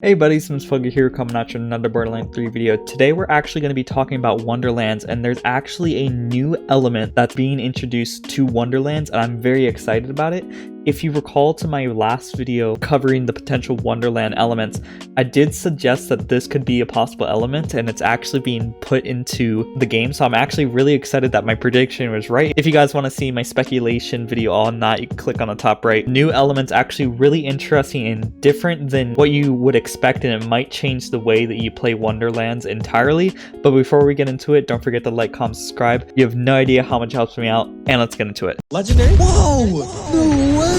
Hey buddies, I'm Slugger here coming at you with another Borderlands 3 video. Today we're actually going to be talking about Wonderlands, and there's actually a new element that's being introduced to Wonderlands, and I'm very excited about it. If you recall to my last video covering the potential Wonderland elements, I did suggest that this could be a possible element, and it's actually being put into the game, so I'm actually really excited that my prediction was right. If you guys want to see my speculation video on that, you can click on the top right. New elements actually really interesting and different than what you would expect, and it might change the way that you play Wonderlands entirely. But before we get into it, don't forget to like, comment, subscribe. You have no idea how much it helps me out, and let's get into it. Legendary? Whoa! No way, dude!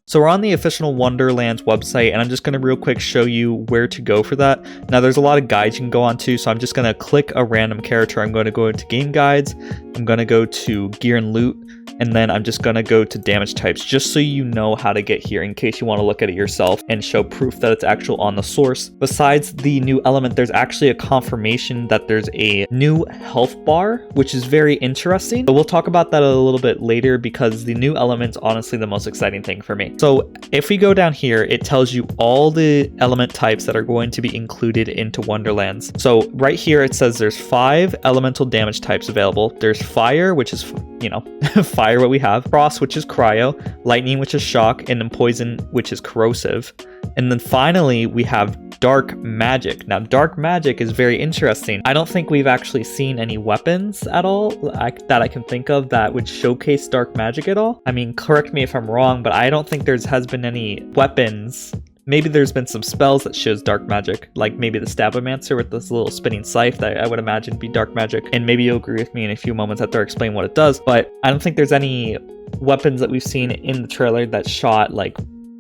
So we're on the official Wonderlands website, and I'm just going to real quick show you where to go for that. Now there's a lot of guides you can go on to, so I'm just going to click a random character. I'm going to go into game guides, I'm going to go to gear and loot, and then I'm just going to go to damage types, just so you know how to get here in case you want to look at it yourself and show proof that it's actual on the source. Besides the new element, there's actually a confirmation that there's a new health bar, which is very interesting, but we'll talk about that a little bit later because the new element's honestly the most exciting thing for me. So if we go down here, it tells you all the element types that are going to be included into Wonderlands. So right here it says there's 5 elemental damage types available. There's fire, which is, you know, fire what we have, frost, which is cryo, lightning, which is shock, and then poison, which is corrosive. And then finally we have dark magic. Now dark magic is very interesting. I don't think we've actually seen any weapons at all that I can think of that would showcase dark magic at all. I mean, correct me if I'm wrong, but I don't think has been any weapons. Maybe there's been some spells that shows dark magic, like maybe the Stabomancer with this little spinning scythe that I would imagine be dark magic, and maybe you'll agree with me in a few moments after I explain what it does, but I don't think there's any weapons that we've seen in the trailer that shot like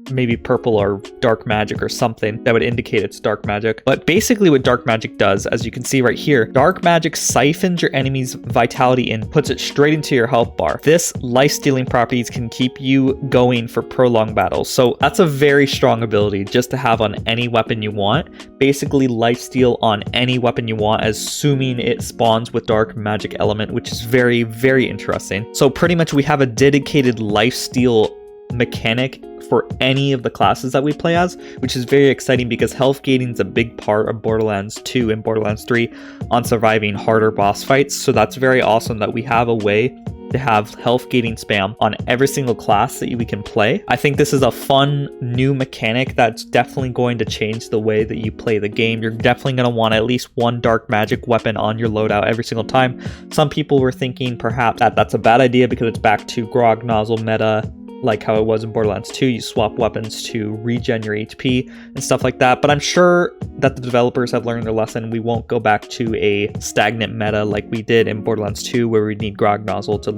maybe purple or dark magic or something that would indicate it's dark magic. But basically what dark magic does, as you can see right here, dark magic siphons your enemy's vitality and puts it straight into your health bar. This life-stealing properties can keep you going for prolonged battles. So that's a very strong ability just to have on any weapon you want. Basically lifesteal on any weapon you want, assuming it spawns with dark magic element, which is very, very interesting. So pretty much we have a dedicated lifesteal mechanic for any of the classes that we play as, which is very exciting because health gating is a big part of Borderlands 2 and Borderlands 3 on surviving harder boss fights. So that's very awesome that we have a way to have health gating spam on every single class that we can play. I think this is a fun new mechanic that's definitely going to change the way that you play the game. You're definitely going to want at least one dark magic weapon on your loadout every single time. Some people were thinking perhaps that that's a bad idea because it's back to grog nozzle meta, like how it was in Borderlands 2, you swap weapons to regen your HP and stuff like that. But I'm sure that the developers have learned their lesson. We won't go back to a stagnant meta like we did in Borderlands 2 where we need grog nozzle to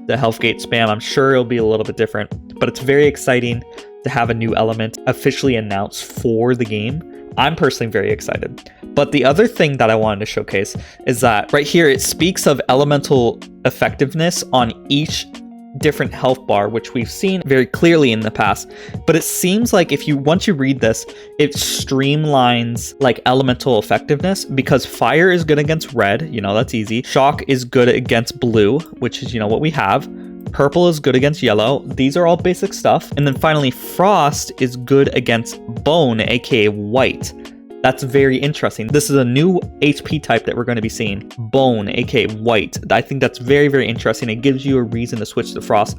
the health gate spam. I'm sure it'll be a little bit different, but it's very exciting to have a new element officially announced for the game. I'm personally very excited. But the other thing that I wanted to showcase is that right here it speaks of elemental effectiveness on each different health bar, which we've seen very clearly in the past. But it seems like once you read this, it streamlines like elemental effectiveness because fire is good against red, you know, that's easy. Shock is good against blue, which is, you know, what we have. Purple is good against yellow. These are all basic stuff. And then finally, frost is good against bone, aka white. That's very interesting. This is a new HP type that we're going to be seeing. Bone, aka white. I think that's very, very interesting. It gives you a reason to switch to frost.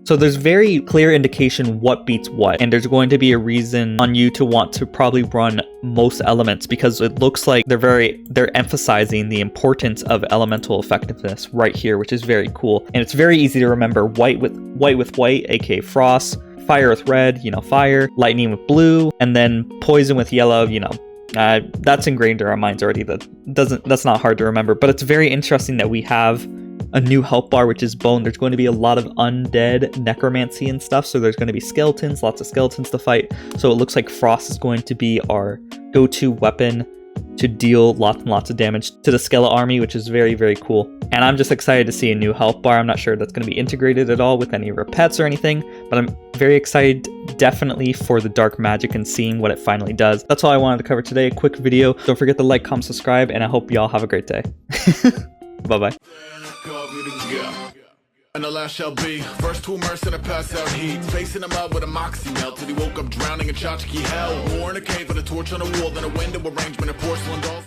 So there's very clear indication what beats what. And there's going to be a reason on you to want to probably run most elements because it looks like they're emphasizing the importance of elemental effectiveness right here, which is very cool. And it's very easy to remember white with white, aka frost, fire with red, you know, fire, lightning with blue, and then poison with yellow, you know. That's ingrained in our minds already. That's not hard to remember, but it's very interesting that we have a new health bar, which is bone. There's going to be a lot of undead necromancy and stuff, so there's going to be skeletons, lots of skeletons to fight. So it looks like frost is going to be our go-to weapon to deal lots and lots of damage to the skeleton army, which is very, very cool. And I'm just excited to see a new health bar. I'm not sure that's going to be integrated at all with any of our pets or anything, but I'm very excited definitely for the dark magic and seeing what it finally does. That's all I wanted to cover today. A quick video. Don't forget to like, comment, subscribe, and I hope y'all have a great day. Bye-bye. And the last shall be first to immerse in a pass out heat. Facing him up with a moxie melt till he woke up drowning in tchotchke hell. More in a cave with a torch on a wall than a window arrangement of porcelain dolls.